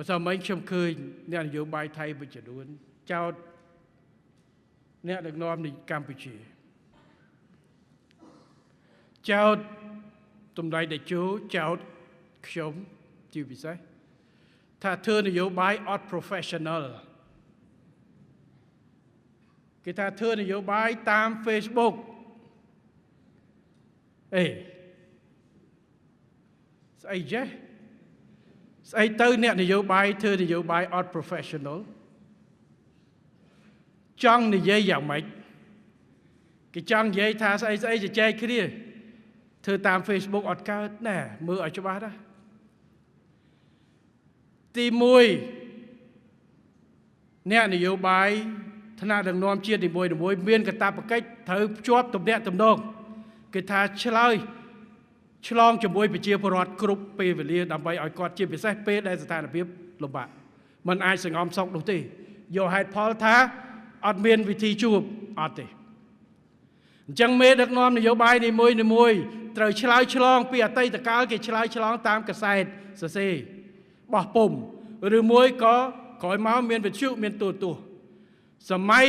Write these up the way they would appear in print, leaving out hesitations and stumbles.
បើថាមិនខ្ញុំឃើញអ្នកនយោបាយថៃមួយចំនួនចោទអ្នកដឹកនាំនៃកម្ពុជាចោទតម្លៃតេជោចោទខ្ញុំជាពិសេសថាធ្វើនយោបាយអត់ professional គេថាធ្វើនយោបាយតាម Facebook ស្អីចេះស្អីទៅអ្នកនយោបាយធ្វើនយោបាយអត់ professional ចង់និយាយយ៉ាងម៉េចគេចង់និយាយថាស្អីជជែកគ្នាធ្វើតាម Facebook អត់កើតណែមើលឲ្យច្បាស់ណាទី1អ្នកនយោបាយថ្នាក់ដឹកនាំជាតិនីមួយៗមានកាតព្វកិច្ចត្រូវភ្ជាប់ទំនាក់ទំនងគេថាឆ្លើយឆ្លងជាមួយប្រជាពលរដ្ឋគ្រប់ពេលវេលាដើម្បីឲ្យគាត់ជាពិសេសពេលដែលស្ថានភាពលំបាកมันអាចសង្ងំសុកនោះទេយកហេតុផលថាអត់មានវិធីជួបអត់ទេអញ្ចឹងមេដឹកនាំនយោបាយនីមួយៗត្រូវឆ្លើយឆ្លងពីអតីតកាលគេឆ្លើយឆ្លងតាមកសែតសរសេរបោះពុំឬមួយក៏ក្រោយមកមានវិទ្យុមានទូរទស្សន៍សម័យ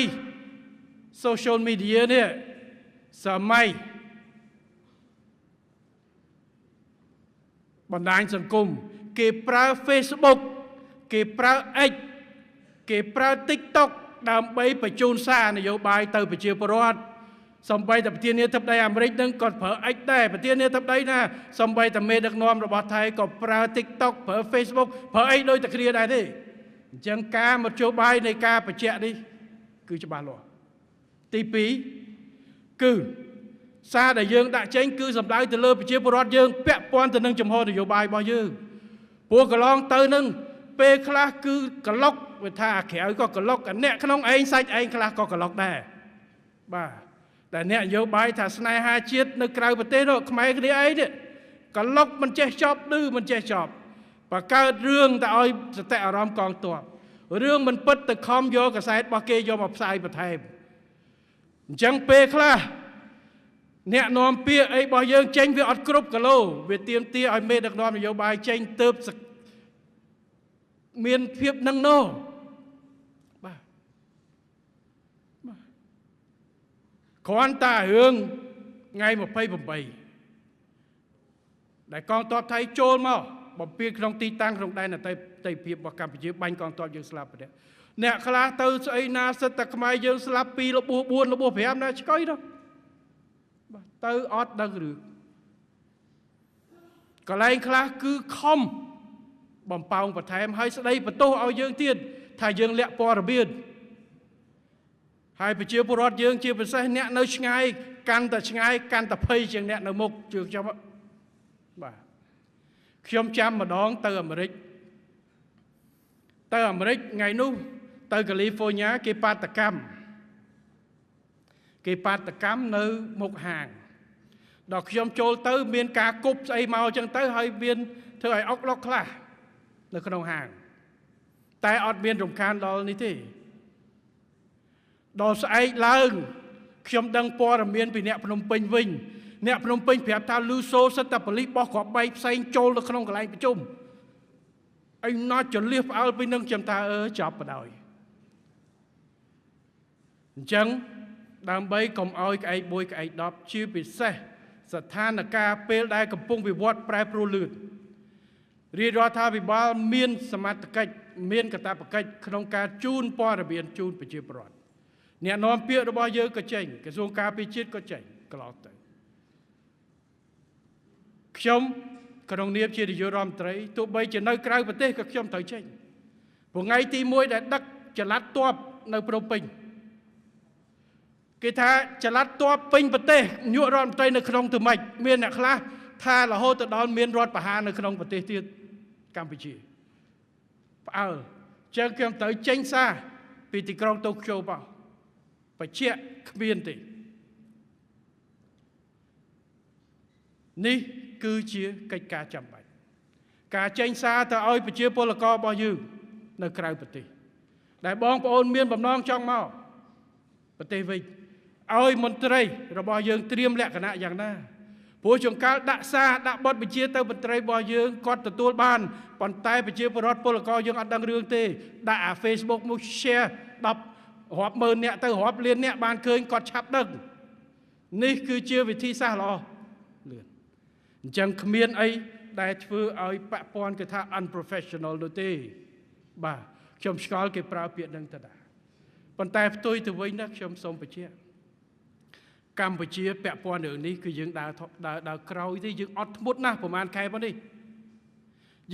social media នេះសម័យបណ្ដាញសង្គមគេប្រើ Facebook គេប្រើ X គេប្រើ TikTok ដើម្បីបញ្ជូនសារនយោបាយទៅប្រជាពលរដ្ឋសំបីតែប្រធានាធិបតីអាមេរិកនឹងក៏ប្រើ X ដែរប្រធានាធិបតីណាសំបីតែមេដឹកនាំរបស់ថៃក៏ប្រើ TikTok ប្រើ Facebook ប្រើអីដូចតែគ្នាដែរទេអញ្ចឹងការមធ្យោបាយនៃការបញ្ជាក់នេះគឺច្បាស់លាស់ទី2គឺសារដែលយើងដាក់ចេញគឺសំដៅទៅលើប្រជាពលរដ្ឋយើងពាក់ព័ន្ធទៅនឹងចំហនយោបាយរបស់យើងព្រោះកន្លងទៅនឹងពេលខ្លះគឺក្លុកវាថាអាក្រៅក៏ក្លុកអាអ្នកក្នុងឯងសាច់ឯងខ្លះក៏ក្លុកដែរបាទតែអ្នកនយោបាយថាស្នេហាជាតិនៅក្រៅប្រទេសនោះខ្មែរគ្នាអីនេះក្លុកមិនចេះចប់ឌឺមិនចេះចប់បង្កើតរឿងតែឲ្យសតិអារម្មណ៍កងទ័ពរឿងមិនពិតទៅខំយកកាសែតរបស់គេយកមកផ្សាយបន្ថែមអញ្ចឹងពេលខ្លះអ្នកនាំពាក្យអីរបស់យើងចេញវាអត់គ្រប់គីឡូវាទាមទារឲ្យមេដឹកនាំនយោបាយចេញទៅមានភាពនឹងណោបាទគ្រាន់តែរឿងថ្ងៃ28ដែលកងទ័ពថៃចូលមកបំពេញក្នុងទីតាំងក្នុងដែនអតីតភាពរបស់កម្ពុជាបាញ់កងទ័ពយើងស្លាប់ប្រទេសអ្នកខ្លះទៅស្អីណាសិតតែខ្មែរយើងស្លាប់2របួស4របួស5ណាឆ្កុយនោះទៅអត់ដឹងឬកន្លែងខ្លះគឺខំបំពងបន្ថែមឲ្យស្ដីបន្ទោសឲ្យយើងទៀតថាយើងលាក់ព័ត៌មានហើយប្រជាពលរដ្ឋយើងជាពិសេសអ្នកនៅឆ្ងាយកាន់តែឆ្ងាយកាន់តែភ័យជាងអ្នកនៅមុខជឿខ្ញុំបាទខ្ញុំចាំម្ដងទៅអាមេរិកថ្ងៃនោះទៅកាលីហ្វ័រញ៉ាគេបាតកម្មនៅមុខហាងដល់ខ្ញុំចូលទៅមានការគប់ស្អីមកអញ្ចឹងទៅហើយមានធ្វើឲ្យអុកឡុកខ្លះនៅក្នុងហាងតែអត់មានរំខានដល់នេះទេដល់ស្អែកឡើងខ្ញុំដឹងព័ត៌មានពីអ្នកភ្នំពេញវិញអ្នកភ្នំពេញប្រាប់ថាលឺសូសិតតែប៉ូលីសបោះគ្រាប់បែកផ្សេងចូលនៅក្នុងកន្លែងប្រជុំអីណោះចលៀសផ្អើលពីនឹងខ្ញុំថាចប់បដ ாய் អញ្ចឹងដើម្បីកុំឲ្យក្អែក1ក្អែក10ជាពិសេសស្ថានភាពពេលដែលកំពុងវិវត្តប្រែប្រួលលឿនរាជរដ្ឋាភិបាលមានសមត្ថកិច្ចមានកាតព្វកិច្ចក្នុងការជូនព័ត៌មានជូនប្រជាពលរដ្ឋអ្នកនាំពាក្យរបស់យើងក៏ចេញក្រសួងការពារជាតិក៏ចេញកន្លងទៅខ្ញុំក្នុងនាមជានាយករដ្ឋមន្ត្រីទោះបីជានៅក្រៅប្រទេសក៏ខ្ញុំត្រូវចេញព្រោះថ្ងៃទី1ដែលដឹកចល័តទ័ពនៅព្រំពេញគេថាចល័តទ័ពពេញប្រទេសនាយករដ្ឋមន្ត្រីនៅក្នុងទៅម៉េចមានអ្នកខ្លះថារហូតទៅដល់មានរដ្ឋប្រហារនៅក្នុងប្រទេសទៀតកម្ពុជាផ្អើលចឹងខ្ញុំត្រូវចេញសារពីទីក្រុងតូក្យូបោះបញ្ជាក់គ្មានទេនេះគឺជាកិច្ចការចាំបាច់ការចេញសារទៅឲ្យប្រជាពលកររបស់យើងនៅក្រៅប្រទេសដែលបងប្អូនមានបំណងចង់មកប្រទេសវិញឲ្យមន្ត្រីរបស់យើងត្រៀមលក្ខណៈយ៉ាងណា ព្រោះចង្កាលដាក់សារដាក់បទបញ្ជាទៅមន្ត្រីរបស់យើងគាត់ទទួលបានប៉ុន្តែប្រជាពលរដ្ឋពលករយើងអត់ដឹងរឿងទេដាក់អា Facebook មក share 10រាប់ម៉ឺនអ្នកទៅរាប់លានអ្នកបានឃើញគាត់ឆាប់ដឹងនេះគឺជាវិធីសាស្ត្រល្អលឿនអញ្ចឹងគ្មានអីដែលធ្វើឲ្យប៉ះពាល់គេថា unprofessional នោះទេបាទខ្ញុំឆ្ងល់គេប្រើពាក្យហ្នឹងទៅដែរប៉ុន្តែផ្ទុយទៅវិញណាខ្ញុំសូមបញ្ជាក់កម្ពុជាពាក់ព័ន្ធរឿងនេះគឺយើងដើរក្រោយទេយើងអត់ធ្មត់ណាស់ប្រហែលខែមកនេះ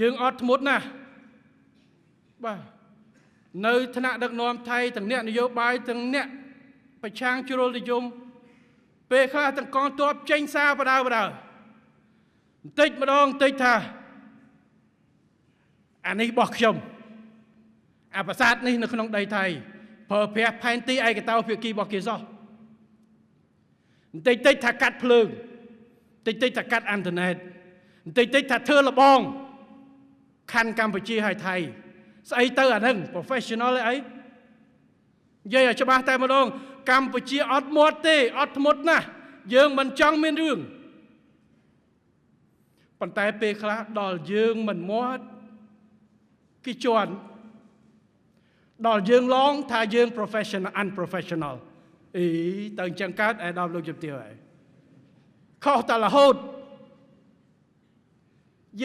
យើងអត់ធ្មត់ណាស់បាទនៅថ្នាក់ដឹកនាំថៃទាំងអ្នកនយោបាយទាំងអ្នកប្រឆាំងជ្រុលនិយមពេលខ្លះទាំងកងទ័ពចេញសារបដៅបន្តិចម្ដងបន្តិចថាអានេះរបស់ខ្ញុំអាប្រាសាទនេះនៅក្នុងដីថៃប្រើប្រាស់ផែនទីឯកតោភាគីរបស់គេសោះបន្តិចថាកាត់ភ្លើងបន្តិចថាកាត់អ៊ីនធឺណិតបន្តិចថាធ្វើលបងខណ្ឌកម្ពុជាហើយថៃស្អីទៅអាហ្នឹង professional អីនិយាយឲ្យច្បាស់តែម្ដងកម្ពុជាអត់មាត់ទេអត់ធ្មត់ណាស់យើងមិនចង់មានរឿងប៉ុន្តែពេលខ្លះដល់យើងមិនមាត់គេជន់ដល់យើងឡងថាយើង professional unprofessional អីទៅអញ្ចឹងកើតឯដល់លោកជំទាវហើយខុសតែរហូត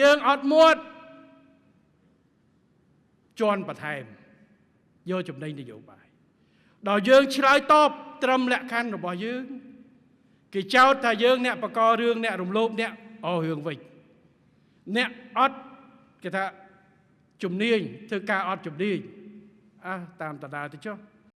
យើងអត់មាត់ជន់បន្ថែមយកចំណេញនយោបាយដល់យើងឆ្លើយតបត្រឹមលក្ខខណ្ឌរបស់យើងគេចោទថាយើងអ្នកបកករឿងអ្នករំលោភអ្នករឿងវិញអ្នកអត់គេថាជំនាញធ្វើការអត់ជំនាញតាមតដាទៅចុះ